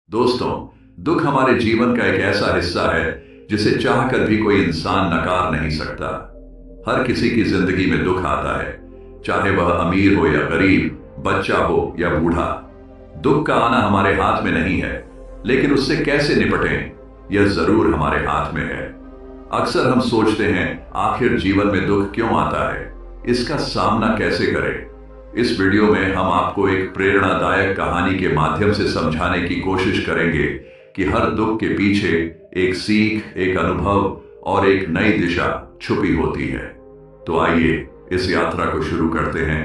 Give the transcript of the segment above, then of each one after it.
दोस्तों, दुख हमारे जीवन का एक ऐसा हिस्सा है जिसे चाहकर भी कोई इंसान नकार नहीं सकता। हर किसी की जिंदगी में दुख आता है, चाहे वह अमीर हो या गरीब, बच्चा हो या बूढ़ा। दुख का आना हमारे हाथ में नहीं है, लेकिन उससे कैसे निपटें, यह जरूर हमारे हाथ में है। अक्सर हम सोचते हैं, आखिर जीवन में दुख क्यों आता है, इसका सामना कैसे करें। इस वीडियो में हम आपको एक प्रेरणादायक कहानी के माध्यम से समझाने की कोशिश करेंगे कि हर दुख के पीछे एक सीख, एक अनुभव और एक नई दिशा छुपी होती है। तो आइए इस यात्रा को शुरू करते हैं।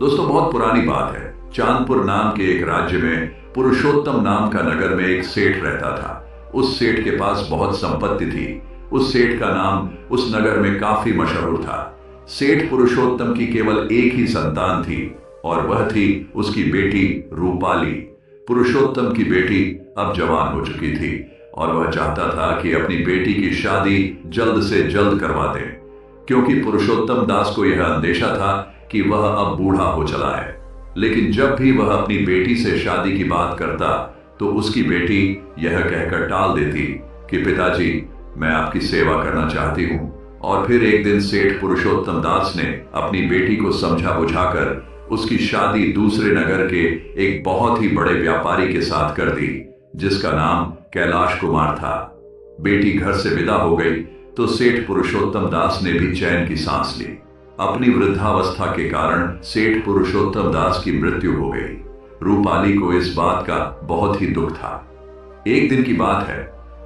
दोस्तों, बहुत पुरानी बात है। चांदपुर नाम के एक राज्य में पुरुषोत्तम नाम का नगर में एक सेठ रहता था। उस सेठ के पास बहुत संपत्ति थी। उस सेठ का नाम उस नगर में काफी मशहूर था। सेठ पुरुषोत्तम की केवल एक ही संतान थी और वह थी उसकी बेटी रूपाली। पुरुषोत्तम की बेटी अब जवान हो चुकी थी और वह चाहता था कि अपनी बेटी की शादी जल्द से जल्द करवा दे, क्योंकि पुरुषोत्तम दास को यह अंदेशा था कि वह अब बूढ़ा हो चला है। लेकिन जब भी वह अपनी बेटी से शादी की बात करता तो उसकी बेटी यह कहकर टाल देती कि पिताजी, मैं आपकी सेवा करना चाहती हूं। और फिर एक दिन सेठ पुरुषोत्तम दास ने अपनी बेटी को समझा बुझाकर उसकी शादी दूसरे नगर के एक बहुत ही बड़े व्यापारी के साथ कर दी, जिसका नाम कैलाश कुमार था। बेटी घर से विदा हो गई तो सेठ पुरुषोत्तम दास ने भी चैन की सांस ली। अपनी वृद्धावस्था के कारण सेठ पुरुषोत्तम दास की मृत्यु हो गई। रूपाली को इस बात का बहुत ही दुख था। एक दिन की बात है,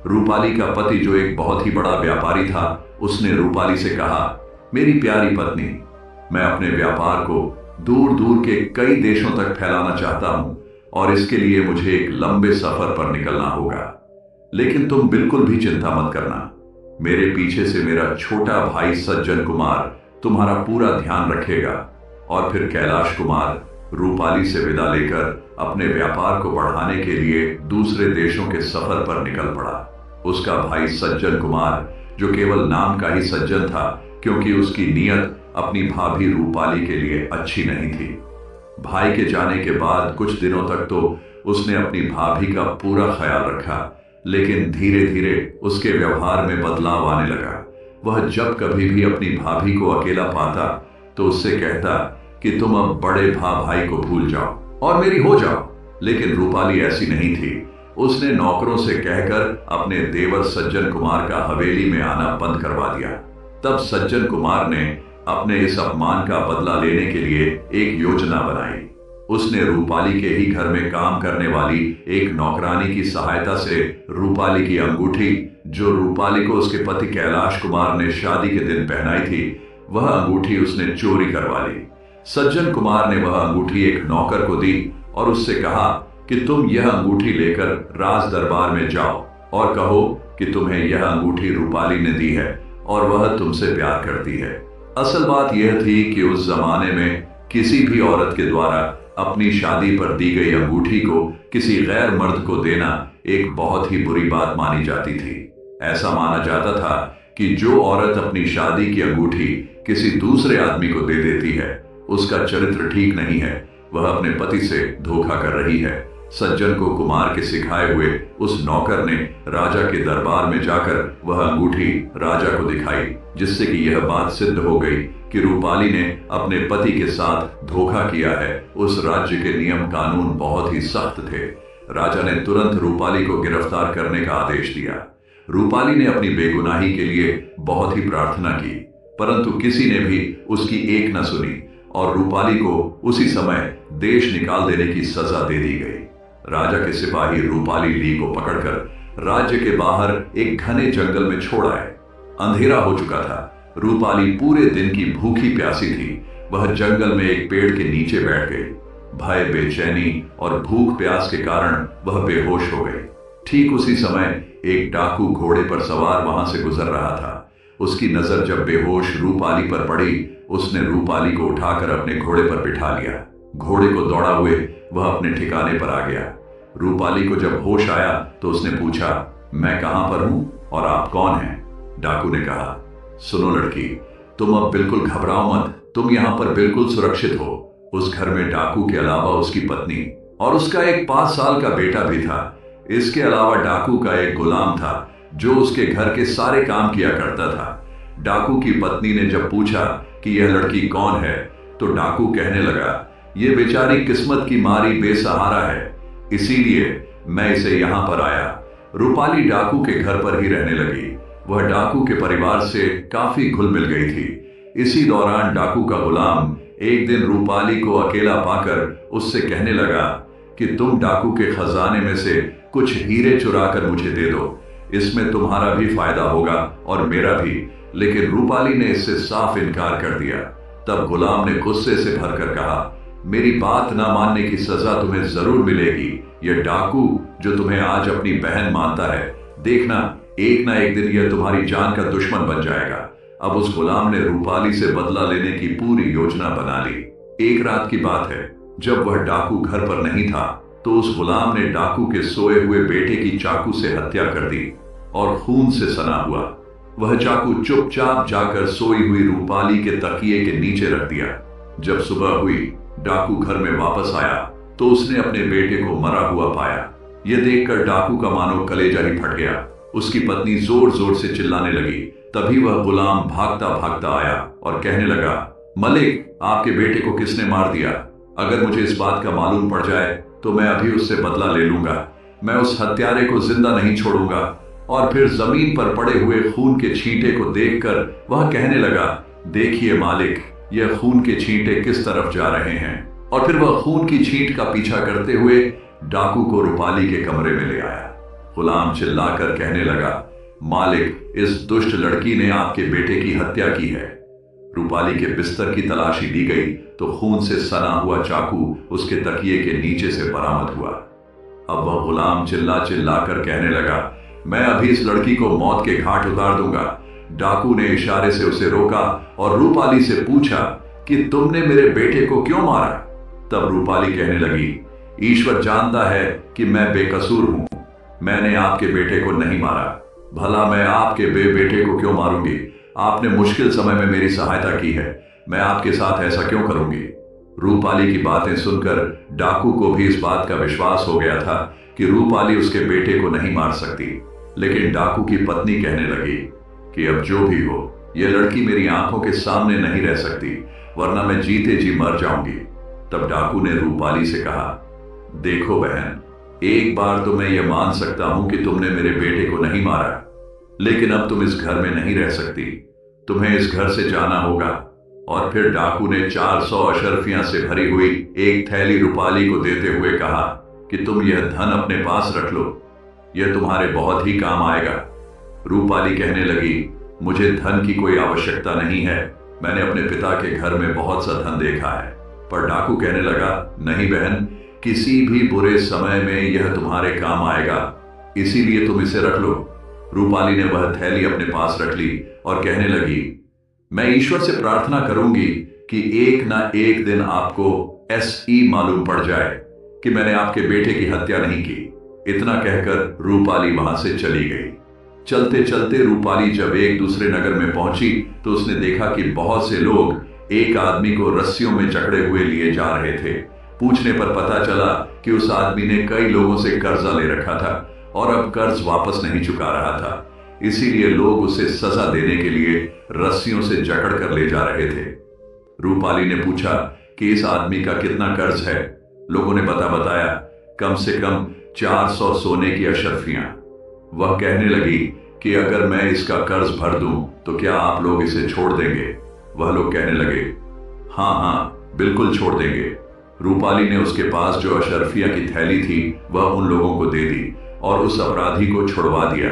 रूपाली का पति जो एक बहुत ही बड़ा व्यापारी था, उसने रूपाली से कहा, मेरी प्यारी पत्नी, मैं अपने व्यापार को दूर दूर के कई देशों तक फैलाना चाहता हूं और इसके लिए मुझे एक लंबे सफर पर निकलना होगा। लेकिन तुम बिल्कुल भी चिंता मत करना। मेरे पीछे से मेरा छोटा भाई सज्जन कुमार तुम्हारा पूरा ध्यान रखेगा। और फिर कैलाश कुमार रूपाली से विदा लेकर अपने व्यापार को बढ़ाने के लिए दूसरे देशों के सफर पर निकल पड़ा। उसका भाई सज्जन कुमार, जो केवल नाम का ही सज्जन था, क्योंकि उसकी नीयत अपनी भाभी रूपाली के लिए अच्छी नहीं थी। भाई के जाने के बाद कुछ दिनों तक तो उसने अपनी भाभी का पूरा ख्याल रखा, लेकिन धीरे धीरे उसके व्यवहार में बदलाव आने लगा। वह जब कभी भी अपनी भाभी को अकेला पाता तो उससे कहता कि तुम अब बड़े भाई को भूल जाओ और मेरी हो जाओ। लेकिन रूपाली ऐसी नहीं थी। उसने नौकरों से कहकर अपने देवर सज्जन कुमार का हवेली में आना बंद करवा दिया। तब सज्जन कुमार ने अपने इस अपमान का बदला लेने के लिए एक योजना बनाई। उसने रूपाली के ही घर में काम करने वाली एक नौकरानी की सहायता से रूपाली की अंगूठी, जो रूपाली को उसके पति कैलाश कुमार ने शादी के दिन पहनाई थी, वह अंगूठी उसने चोरी करवा ली। सज्जन कुमार ने वह अंगूठी एक नौकर को दी और उससे कहा कि तुम यह अंगूठी लेकर राज दरबार में जाओ और कहो कि तुम्हें यह अंगूठी रूपाली ने दी है और वह तुमसे प्यार करती है। असल बात यह थी कि उस जमाने में किसी भी औरत के द्वारा अपनी शादी पर दी गई अंगूठी को किसी गैर मर्द को देना एक बहुत ही बुरी बात मानी जाती थी। ऐसा माना जाता था कि जो औरत अपनी शादी की अंगूठी किसी दूसरे आदमी को दे देती है, उसका चरित्र ठीक नहीं है, वह अपने पति से धोखा कर रही है। सज्जन को कुमार के सिखाए हुए उस नौकर ने राजा के दरबार में जाकर वह अंगूठी राजा को दिखाई, जिससे कि यह बात सिद्ध हो गई कि रूपाली ने अपने पति के साथ धोखा किया है। उस राज्य के नियम कानून बहुत ही सख्त थे। राजा ने तुरंत रूपाली को गिरफ्तार करने का आदेश दिया। रूपाली ने अपनी बेगुनाही के लिए बहुत ही प्रार्थना की, परंतु किसी ने भी उसकी एक न सुनी और रूपाली को उसी समय देश निकाल देने की सजा दे दी गई। राजा के सिपाही रूपाली ली को पकड़कर राज्य के बाहर एक घने जंगल में छोड़ आए। अंधेरा हो चुका था। रूपाली पूरे दिन की भूखी प्यासी थी। वह जंगल में एक पेड़ के नीचे बैठ गई। भय, बेचैनी और भूख प्यास के कारण वह बेहोश हो गई। ठीक उसी समय एक डाकू घोड़े पर सवार वहां से गुजर रहा था। उसकी नजर जब बेहोश रूपाली पर पड़ी, उसने रूपाली को उठाकर अपने घोड़े पर बिठा लिया। घोड़े को दौड़ा हुए वह अपने ठिकाने पर आ गया। रूपाली को जब होश आया तो उसने पूछा, मैं कहां पर हूं और आप कौन हैं? डाकू ने कहा, सुनो लड़की, तुम अब बिल्कुल घबराओ मत, तुम यहां पर बिल्कुल सुरक्षित हो। उस घर में डाकू के अलावा उसकी पत्नी और उसका एक 5 साल का बेटा भी था। इसके अलावा डाकू का एक गुलाम था जो उसके घर के सारे काम किया करता था। डाकू की पत्नी ने जब पूछा कि यह लड़की कौन है, तो डाकू कहने लगा, यह बेचारी किस्मत की मारी बेसहारा है, इसीलिए मैं इसे यहां पर आया। रूपाली डाकू के घर पर ही रहने लगी। वह डाकू के परिवार से काफी घुल मिल गई थी। इसी दौरान डाकू का गुलाम एक दिन रूपाली को अकेला पाकर उससे कहने लगा कि तुम डाकू के खजाने में से कुछ हीरे चुरा कर मुझे दे दो, इसमें तुम्हारा भी फायदा होगा और मेरा भी। लेकिन रूपाली ने इससे साफ इनकार कर दिया। तब गुलाम ने गुस्से से भरकर कहा, मेरी बात ना मानने की सजा तुम्हें जरूर मिलेगी। यह डाकू जो तुम्हें आज अपनी बहन मानता है, देखना एक ना एक दिन यह तुम्हारी जान का दुश्मन बन जाएगा। अब उस गुलाम ने रूपाली से बदला लेने की पूरी योजना बना ली। एक रात की बात है, जब वह डाकू घर पर नहीं था, तो उस गुलाम ने डाकू के सोए हुए बेटे की चाकू से हत्या कर दी और खून से सना हुआ वह चाकू चुपचाप जाकर सोई हुई रूपाली के तकिए के नीचे रख दिया। जब सुबह हुई, डाकू घर में वापस आया तो उसने अपने बेटे को मरा हुआ पाया। यह देखकर डाकू का मानो कलेजा ही फट गया। उसकी पत्नी जोर जोर से चिल्लाने लगी। तभी वह गुलाम भागता भागता आया और कहने लगा, मलिक, आपके बेटे को किसने मार दिया? अगर मुझे इस बात का मालूम पड़ जाए तो मैं अभी उससे बदला ले लूंगा। मैं उस हत्यारे को जिंदा नहीं छोड़ूंगा। और फिर जमीन पर पड़े हुए खून के छींटे को देखकर वह कहने लगा, देखिए मालिक, यह खून के छींटे किस तरफ जा रहे हैं। और फिर वह खून की छींट का पीछा करते हुए डाकू को रूपाली के कमरे में ले आया। गुलाम चिल्लाकर कहने लगा, मालिक, इस दुष्ट लड़की ने आपके बेटे की हत्या की है। रूपाली के बिस्तर की तलाशी ली गई तो खून से सना हुआ चाकू उसके तकिए के नीचे से बरामद हुआ। अब वह गुलाम चिल्ला चिल्ला कर कहने लगा, मैं अभी इस लड़की को मौत के घाट उतार दूंगा। डाकू ने इशारे से उसे रोका और रूपाली से पूछा कि तुमने मेरे बेटे को क्यों मारा? तब रूपाली कहने लगी, ईश्वर जानता है कि मैं बेकसूर हूं। मैंने आपके बेटे को नहीं मारा। भला मैं आपके बेटे को क्यों मारूंगी? आपने मुश्किल समय में मेरी सहायता की है, मैं आपके साथ ऐसा क्यों करूंगी? रूपाली की बातें सुनकर डाकू को भी इस बात का विश्वास हो गया था कि रूपाली उसके बेटे को नहीं मार सकती। लेकिन डाकू की पत्नी कहने लगी कि अब जो भी हो, यह लड़की मेरी आंखों के सामने नहीं रह सकती, वरना मैं जीते जी मर जाऊंगी। तब डाकू ने रूपाली से कहा, देखो बहन, एक बार तो मैं यह मान सकता हूं कि तुमने मेरे बेटे को नहीं मारा, लेकिन अब तुम इस घर में नहीं रह सकती, तुम्हें इस घर से जाना होगा। और फिर डाकू ने 400 अशर्फियां से भरी हुई एक थैली रूपाली को देते हुए कहा कि तुम यह धन अपने पास रख लो, यह तुम्हारे बहुत ही काम आएगा। रूपाली कहने लगी, मुझे धन की कोई आवश्यकता नहीं है, मैंने अपने पिता के घर में बहुत सा धन देखा है। पर डाकू कहने लगा, नहीं बहन, किसी भी बुरे समय में यह तुम्हारे काम आएगा, इसीलिए तुम इसे रख लो। रूपाली ने वह थैली अपने पास रख ली और कहने लगी, मैं ईश्वर से प्रार्थना करूंगी कि एक ना एक दिन आपको SE मालूम पड़ जाए कि मैंने आपके बेटे की हत्या नहीं की। इतना कहकर रूपाली वहां से चली गई। चलते चलते रूपाली जब एक दूसरे नगर में पहुंची तो उसने देखा कि बहुत से लोग एक आदमी को रस्सियों में जकड़े हुए लिए जा रहे थे। पूछने पर पता चला कि उस आदमी ने कई लोगों से कर्जा ले रखा था और अब कर्ज वापस नहीं चुका रहा था, इसीलिए लोग उसे सजा देने के लिए रस्सियों से जकड़ कर ले जा रहे थे। रूपाली ने पूछा कि इस आदमी का कितना कर्ज है। लोगों ने बताया, कम से कम 400 सोने की अशर्फियां। वह कहने लगी कि अगर मैं इसका कर्ज भर दूं तो क्या आप लोग इसे छोड़ देंगे? वह लोग कहने लगे, हाँ हाँ, बिल्कुल छोड़ देंगे। रूपाली ने उसके पास जो अशर्फिया की थैली थी वह उन लोगों को दे दी और उस अपराधी को छुड़वा दिया।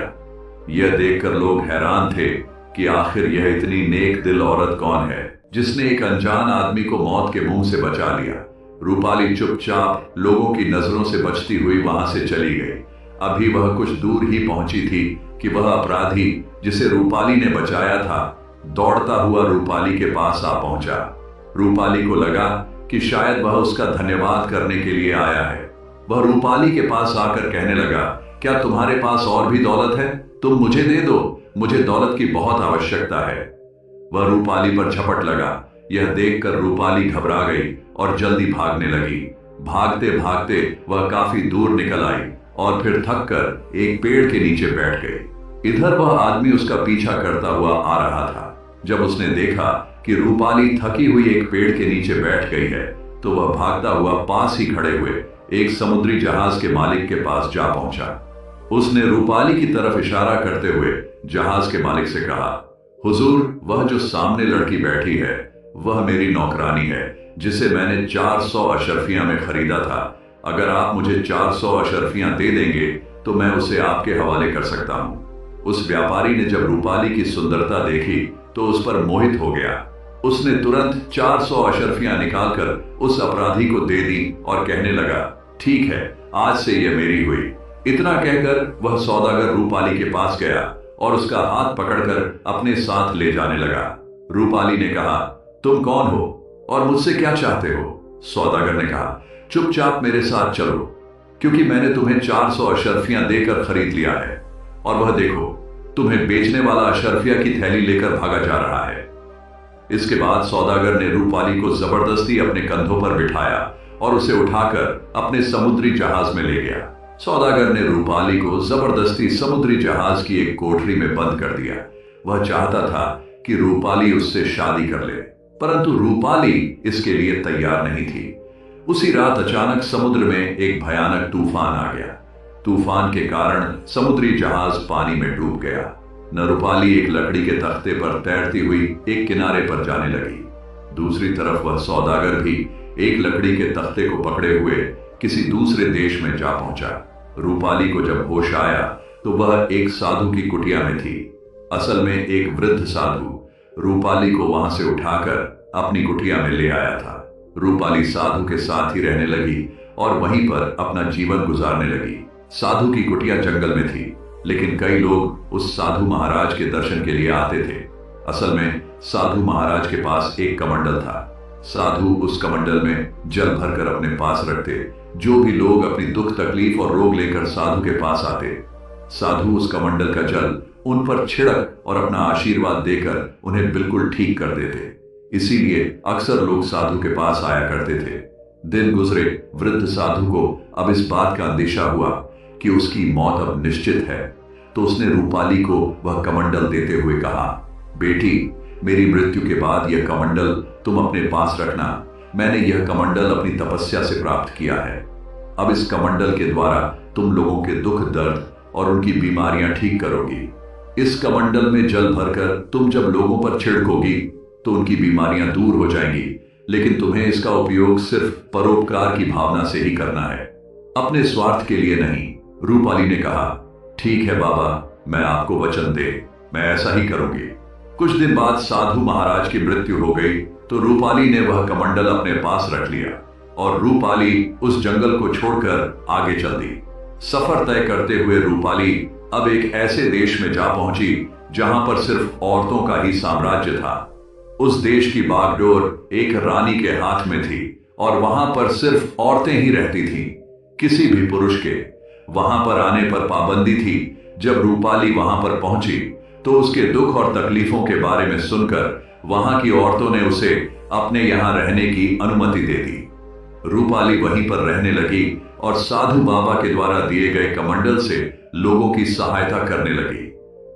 यह देखकर लोग हैरान थे कि आखिर यह इतनी नेक दिल औरत कौन है जिसने एक अनजान आदमी को मौत के मुंह से बचा लिया। रूपाली चुपचाप लोगों की नजरों से बचती हुई वहां से चली गई। अभी वह कुछ दूर ही पहुंची थी कि वह अपराधी जिसे रूपाली ने बचाया था दौड़ता हुआ रूपाली के पास आ पहुंचा। रूपाली को लगा कि शायद वह उसका धन्यवाद करने के लिए आया है। वह रूपाली के पास आकर कहने लगा, क्या तुम्हारे पास और भी दौलत है? तुम मुझे दे दो, मुझे दौलत की बहुत आवश्यकता है। वह रूपाली पर झपट लगा। यह देखकर रूपाली घबरा गई और जल्दी भागने लगी। भागते भागते वह काफी दूर निकल आई और फिर थक कर एक पेड़ के नीचे बैठ गई। इधर वह आदमी उसका पीछा करता हुआ आ रहा था। जब उसने देखा कि रूपाली थकी हुई एक पेड़ के नीचे बैठ गई है, तो वह भागता हुआ पास ही खड़े हुए एक समुद्री जहाज के मालिक के पास जा पहुंचा। उसने रूपाली की तरफ इशारा करते हुए जहाज के मालिक से कहा, हुजूर, वह जो सामने लड़की बैठी है वह मेरी नौकरानी है, जिसे मैंने 400 अशरफियां में खरीदा था। अगर आप मुझे 400 अशरफियां दे देंगे तो मैं उसे आपके हवाले कर सकता हूं। उस व्यापारी ने जब रूपाली की सुंदरता देखी तो उस पर मोहित हो गया। उसने तुरंत 400 अशरफियां निकालकर उस अपराधी को दे दी और कहने लगा, ठीक है, आज से यह मेरी हुई। इतना कहकर वह सौदागर रूपाली के पास गया और उसका हाथ पकड़कर अपने साथ ले जाने लगा। रूपाली ने कहा, तुम कौन हो और मुझसे क्या चाहते हो? सौदागर ने कहा, चुपचाप मेरे साथ चलो, क्योंकि मैंने तुम्हें 400 अशरफियां देकर खरीद लिया है। और वह देखो, तुम्हें बेचने वाला अशरफिया की थैली लेकर भागा जा रहा है। इसके बाद सौदागर ने रूपाली को जबरदस्ती अपने कंधों पर बिठाया और उसे उठाकर अपने समुद्री जहाज में ले गया। सौदागर ने रूपाली को जबरदस्ती समुद्री जहाज की एक कोठरी में बंद कर दिया। वह चाहता था कि रूपाली उससे शादी कर ले, परंतु रूपाली इसके लिए तैयार नहीं थी। उसी रात अचानक समुद्र में एक भयानक तूफान आ गया। तूफान के कारण समुद्री जहाज पानी में डूब गया। न रूपाली एक लकड़ी के तख्ते पर तैरती हुई एक किनारे पर जाने लगी, दूसरी तरफ वह सौदागर भी एक लकड़ी के तख्ते को पकड़े हुए किसी दूसरे देश में जा पहुंचा। रूपाली को जब होश आया तो वह एक साधु की कुटिया में थी। असल में एक वृद्ध साधु रूपाली को वहां से उठाकर अपनी कुटिया में ले आया था। रूपाली साधु के साथ ही रहने लगी और वहीं पर अपना जीवन गुजारने लगी। साधु की कुटिया जंगल में थी, लेकिन कई लोग उस साधु महाराज के दर्शन के लिए आते थे। असल में साधु महाराज के पास एक कमंडल था। साधु उस कमंडल में जल भरकर अपने पास रखते। जो भी लोग अपनी दुख तकलीफ और रोग लेकर साधु के पास आते, साधु उस कमंडल का जल उन पर छिड़क और अपना आशीर्वाद देकर उन्हें बिल्कुल ठीक कर देते। इसीलिए अक्सर लोग साधु के पास आया करते थे। दिन गुजरे, वृद्ध साधु को अब इस बात का अंदेशा हुआ कि उसकी मौत अब निश्चित है, तो उसने रूपाली को वह कमंडल देते हुए कहा, बेटी, मेरी मृत्यु के बाद यह कमंडल तुम अपने पास रखना। मैंने यह कमंडल अपनी तपस्या से प्राप्त किया है। अब इस कमंडल के द्वारा तुम लोगों के दुख दर्द और उनकी बीमारियां ठीक करोगी। इस कमंडल में जल भरकर तुम जब लोगों पर छिड़कोगी तो उनकी बीमारियां दूर हो जाएंगी, लेकिन तुम्हें इसका उपयोग सिर्फ परोपकार की भावना से ही करना है, अपने स्वार्थ के लिए नहीं। रूपाली ने कहा, ठीक है बाबा, मैं आपको वचन दे, मैं ऐसा ही करूंगी। कुछ दिन बाद साधु महाराज की मृत्यु हो गई तो रूपाली ने वह कमंडल अपने पास रख लिया और रूपाली उस जंगल को छोड़कर आगे चल दी। सफर तय करते हुए रूपाली अब एक ऐसे देश में जा पहुंची जहां पर सिर्फ औरतों का ही साम्राज्य था। उस देश की बागडोर एक रानी के हाथ में थी और वहां पर सिर्फ औरतें ही रहती थीं। किसी भी पुरुष के वहां पर आने पर पाबंदी थी। जब रूपाली वहां पर पहुंची तो उसके दुख और तकलीफों के बारे में सुनकर वहां की औरतों ने उसे अपने यहां रहने की अनुमति दे दी। रूपाली वहीं पर रहने लगी और साधु बाबा के द्वारा दिए गए कमंडल से लोगों की सहायता करने लगी।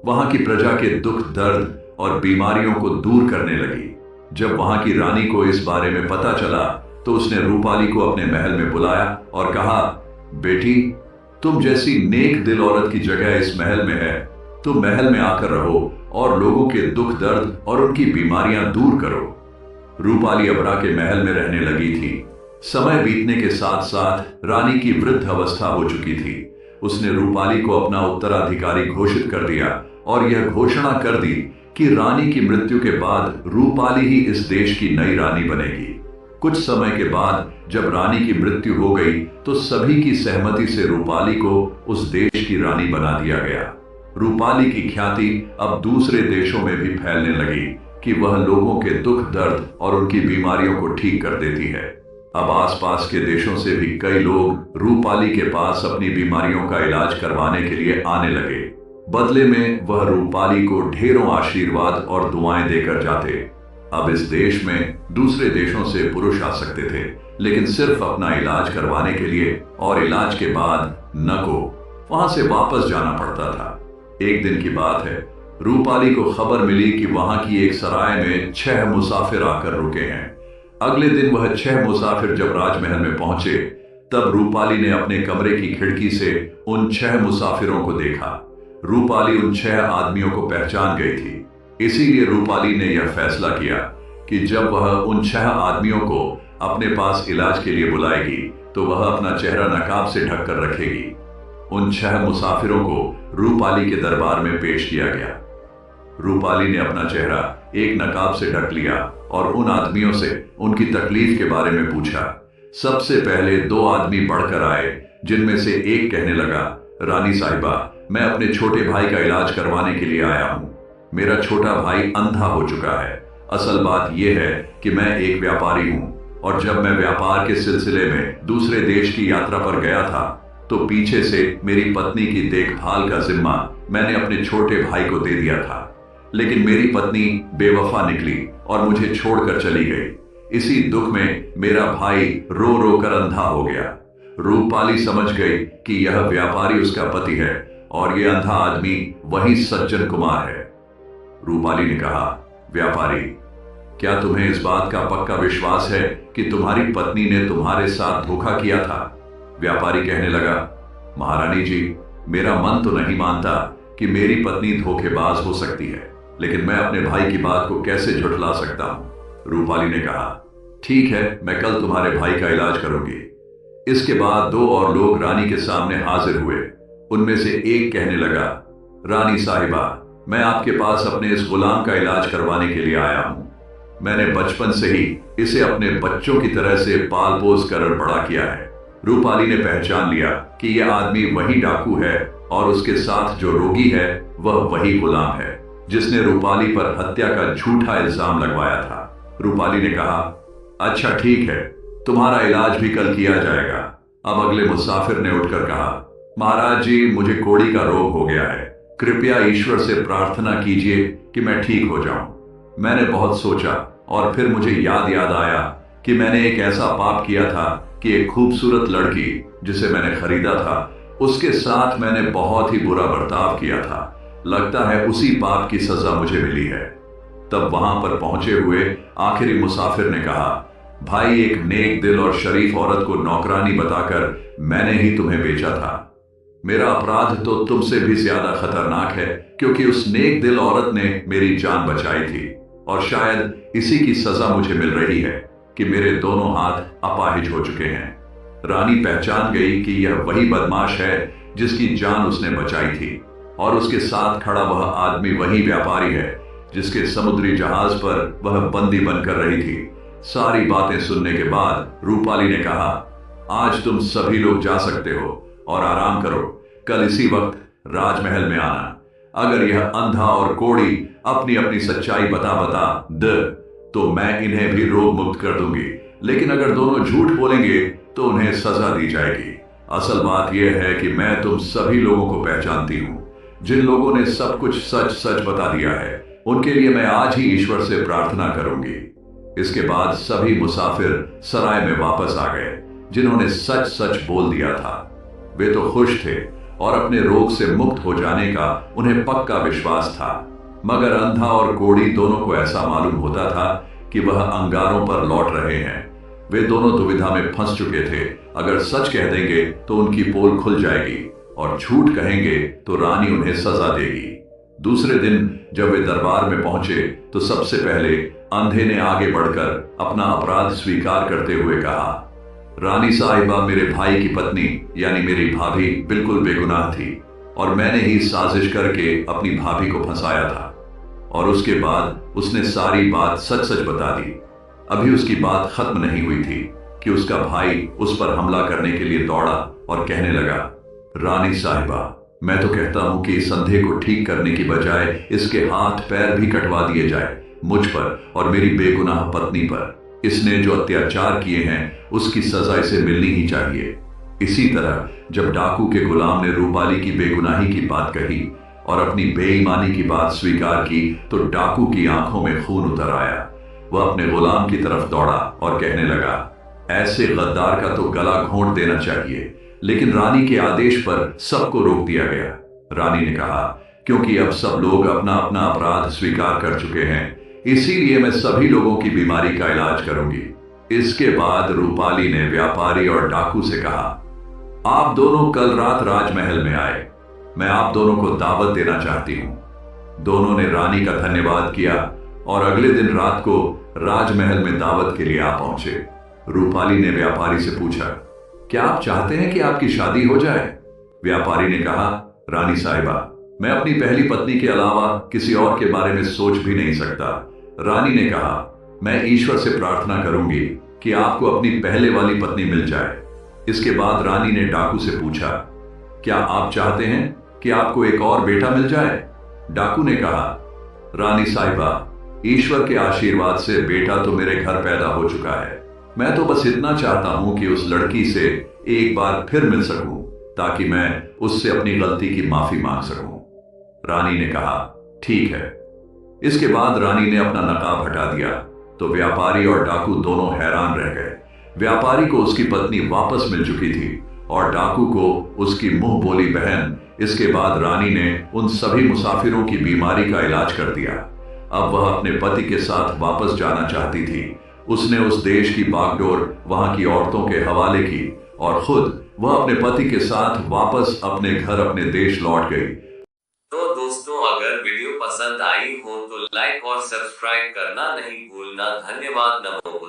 वहां की प्रजा के दुख दर्द और बीमारियों को दूर करने लगी। जब वहां की रानी को इस बारे में पता चला तो उसने रूपाली को अपने महल में बुलाया और कहा, बेटी, तुम जैसी नेक दिल औरत की जगह इस महल में है, तुम महल में आकर रहो और लोगों के दुख दर्द और उनकी बीमारियां दूर करो। रूपाली अबरा के महल में रहने लगी थी। समय बीतने के साथ साथ रानी की वृद्ध अवस्था हो चुकी थी। उसने रूपाली को अपना उत्तराधिकारी घोषित कर दिया और यह घोषणा कर दी कि रानी की मृत्यु के बाद रूपाली ही इस देश की नई रानी बनेगी। कुछ समय के बाद जब रानी की मृत्यु हो गई तो सभी की सहमति से रूपाली को उस देश की रानी बना दिया गया। रूपाली की ख्याति अब दूसरे देशों में भी फैलने लगी कि वह लोगों के दुख दर्द और उनकी बीमारियों को ठीक कर देती है। अब आसपास के देशों से भी कई लोग रूपाली के पास अपनी बीमारियों का इलाज करवाने के लिए आने लगे। बदले में वह रूपाली को ढेरों आशीर्वाद और दुआएं देकर जाते। अब इस देश में दूसरे देशों से पुरुष आ सकते थे, लेकिन सिर्फ अपना इलाज करवाने के लिए और इलाज के बाद न को वहां से वापस जाना पड़ता था। एक दिन की बात है, रूपाली को खबर मिली कि वहां की एक सराय में 6 मुसाफिर आकर रुके हैं। अगले दिन वह 6 मुसाफिर जब राजमहल में पहुंचे, तब रूपाली ने अपने कमरे की खिड़की से उन 6 मुसाफिरों को देखा। रूपाली उन 6 आदमियों को पहचान गई थी। इसीलिए रूपाली ने यह फैसला किया कि जब वह उन 6 आदमियों को अपने पास इलाज के लिए बुलाएगी तो वह अपना चेहरा नकाब से ढककर रखेगी। उन 6 मुसाफिरों को रूपाली के दरबार में पेश किया गया। रूपाली ने अपना चेहरा एक नकाब से ढक लिया और उन आदमियों से उनकी तकलीफ के बारे में पूछा। सबसे पहले 2 आदमी बढ़कर आए, जिनमें से एक कहने लगा, रानी साहिबा, मैं अपने छोटे भाई का इलाज करवाने के लिए आया हूं। मेरा छोटा भाई अंधा हो चुका है। असल बात यह है कि मैं एक व्यापारी हूं और जब मैं व्यापार के सिलसिले में दूसरे देश की यात्रा पर गया था तो पीछे से मेरी पत्नी की देखभाल का जिम्मा मैंने अपने छोटे भाई को दे दिया था, लेकिन मेरी पत्नी बेवफा निकली और मुझे छोड़कर चली गई। इसी दुख में मेरा भाई रो रो कर अंधा हो गया। रूपाली समझ गई कि यह व्यापारी उसका पति है और यह अंधा आदमी वही सज्जन कुमार है। रूपाली ने कहा, व्यापारी, क्या तुम्हें इस बात का पक्का विश्वास है कि तुम्हारी पत्नी ने तुम्हारे साथ धोखा किया था? व्यापारी कहने लगा, महारानी जी, मेरा मन तो नहीं मानता कि मेरी पत्नी धोखेबाज हो सकती है, लेकिन मैं अपने भाई की बात को कैसे झुठला सकता हूं? रूपाली ने कहा, ठीक है, मैं कल तुम्हारे भाई का इलाज करूंगी। इसके बाद 2 और लोग रानी के सामने हाजिर हुए। उनमें से एक कहने लगा, रानी साहिबा, मैं आपके पास अपने इस गुलाम का इलाज करवाने के लिए आया हूं। मैंने बचपन से ही इसे अपने बच्चों की तरह से पाल पोस कर बड़ा किया है। रूपाली ने पहचान लिया कि यह आदमी वही डाकू है और उसके साथ जो रोगी है वह वही गुलाम है जिसने रूपाली पर हत्या का झूठा इल्जाम लगवाया था। रूपाली ने कहा, अच्छा ठीक है, तुम्हारा इलाज भी कल किया जाएगा। अब अगले मुसाफिर ने उठकर कहा, महाराज जी, मुझे कोढ़ी का रोग हो गया है, कृपया ईश्वर से प्रार्थना कीजिए कि मैं ठीक हो जाऊं। मैंने बहुत सोचा और फिर मुझे याद आया कि मैंने एक ऐसा पाप किया था कि एक खूबसूरत लड़की जिसे मैंने खरीदा था उसके साथ मैंने बहुत ही बुरा बर्ताव किया था। लगता है उसी पाप की सजा मुझे मिली है। तब वहां पर पहुंचे हुए आखिरी मुसाफिर ने कहा, भाई, एक नेक दिल और शरीफ औरत को नौकरानी बताकर मैंने ही तुम्हें बेचा था। मेरा अपराध तो तुमसे भी ज्यादा खतरनाक है, क्योंकि उस नेक दिल औरत ने मेरी जान बचाई थी और शायद इसी की सजा मुझे मिल रही है कि मेरे दोनों हाथ अपाहिज हो चुके हैं। रानी पहचान गई कि यह वही बदमाश है जिसकी जान उसने बचाई थी और उसके साथ खड़ा वह आदमी वही व्यापारी है जिसके समुद्री जहाज पर वह बंदी बनकर रही थी। सारी बातें सुनने के बाद रूपाली ने कहा, आज तुम सभी लोग जा सकते हो और आराम करो। कल इसी वक्त राजमहल में आना। अगर यह अंधा और कोढ़ी अपनी अपनी सच्चाई बता तो मैं इन्हें भी रोग मुक्त कर दूंगी, लेकिन अगर दोनों झूठ बोलेंगे तो उन्हें सजा दी जाएगी। असल बात यह है कि मैं तुम सभी लोगों को पहचानती हूं। जिन लोगों ने सब कुछ सच सच बता दिया है उनके लिए मैं आज ही ईश्वर से प्रार्थना करूंगी। इसके बाद सभी मुसाफिर सराय में वापस आ गए। जिन्होंने सच सच बोल दिया था वे तो खुश थे और अपने रोग से मुक्त हो जाने का उन्हें पक्का विश्वास था, मगर अंधा और कोढ़ी दोनों को ऐसा मालूम होता था कि वह अंगारों पर लौट रहे हैं। वे दोनों दुविधा में फंस चुके थे। अगर सच कह देंगे तो उनकी पोल खुल जाएगी और झूठ कहेंगे तो रानी उन्हें सजा देगी। दूसरे दिन जब वे दरबार में पहुंचे तो सबसे पहले अंधे ने आगे बढ़कर अपना अपराध स्वीकार करते हुए कहा, रानी साहिबा, मेरे भाई की पत्नी यानी मेरी भाभी बिल्कुल बेगुनाह थी और मैंने ही साजिश करके अपनी भाभी को फंसाया था और उसके बाद उसने सारी बात सच सच बता दी। अभी उसकी बात खत्म नहीं हुई थी कि उसका भाई उस पर हमला करने के लिए दौड़ा और कहने लगा, रानी साहिबा, मैं तो कहता हूं कि इस अंधे को ठीक करने की बजाय इसके हाथ पैर भी कटवा दिए जाए, मुझ पर और मेरी बेगुनाह पत्नी पर। इसने जो अत्याचार किए हैं उसकी सजा इसे मिलनी ही चाहिए। इसी तरह जब डाकू के गुलाम ने रूपाली की बेगुनाही की बात कही और अपनी बेईमानी की बात स्वीकार की तो डाकू की आंखों में खून उतर आया। वह अपने गुलाम की तरफ दौड़ा और कहने लगा, ऐसे गद्दार का तो गला घोंट देना चाहिए। लेकिन रानी के आदेश पर सबको रोक दिया गया। रानी ने कहा, क्योंकि अब सब लोग अपना अपना अपराध स्वीकार कर चुके हैं, इसीलिए मैं सभी लोगों की बीमारी का इलाज करूंगी। इसके बाद रूपाली ने व्यापारी और डाकू से कहा, आप दोनों कल रात राजमहल में आए, मैं आप दोनों को दावत देना चाहती हूं। दोनों ने रानी का धन्यवाद किया और अगले दिन रात को राजमहल में दावत के लिए आ पहुंचे। रूपाली ने व्यापारी से पूछा, क्या आप चाहते हैं कि आपकी शादी हो जाए? व्यापारी ने कहा, रानी साहिबा, मैं अपनी पहली पत्नी के अलावा किसी और के बारे में सोच भी नहीं सकता। रानी ने कहा, मैं ईश्वर से प्रार्थना करूंगी कि आपको अपनी पहले वाली पत्नी मिल जाए। इसके बाद रानी ने डाकू से पूछा, क्या आप चाहते हैं कि आपको एक और बेटा मिल जाए? डाकू ने कहा, रानी साहिबा, ईश्वर के आशीर्वाद से बेटा तो मेरे घर पैदा हो चुका है। मैं तो बस इतना चाहता हूं कि उस लड़की से एक बार फिर मिल सकूं, ताकि मैं उससे अपनी गलती की माफी मांग सकूं। रानी ने कहा, ठीक है। इसके बाद रानी ने अपना नकाब हटा दिया तो व्यापारी और डाकू दोनों हैरान रह गए। व्यापारी को उसकी पत्नी वापस मिल चुकी थी और डाकू को उसकी मुंह बोली बहन। इसके बाद रानी ने उन सभी मुसाफिरों की बीमारी का इलाज कर दिया। अब वह अपने पति के साथ वापस जाना चाहती थी। उसने उस देश की बागडोर वहां की औरतों के हवाले की और खुद वह अपने पति के साथ वापस अपने घर अपने देश लौट गई। तो दोस्तों, अगर वीडियो पसंद आई हो तो लाइक और सब्सक्राइब करना नहीं भूलना। धन्यवाद। नमो।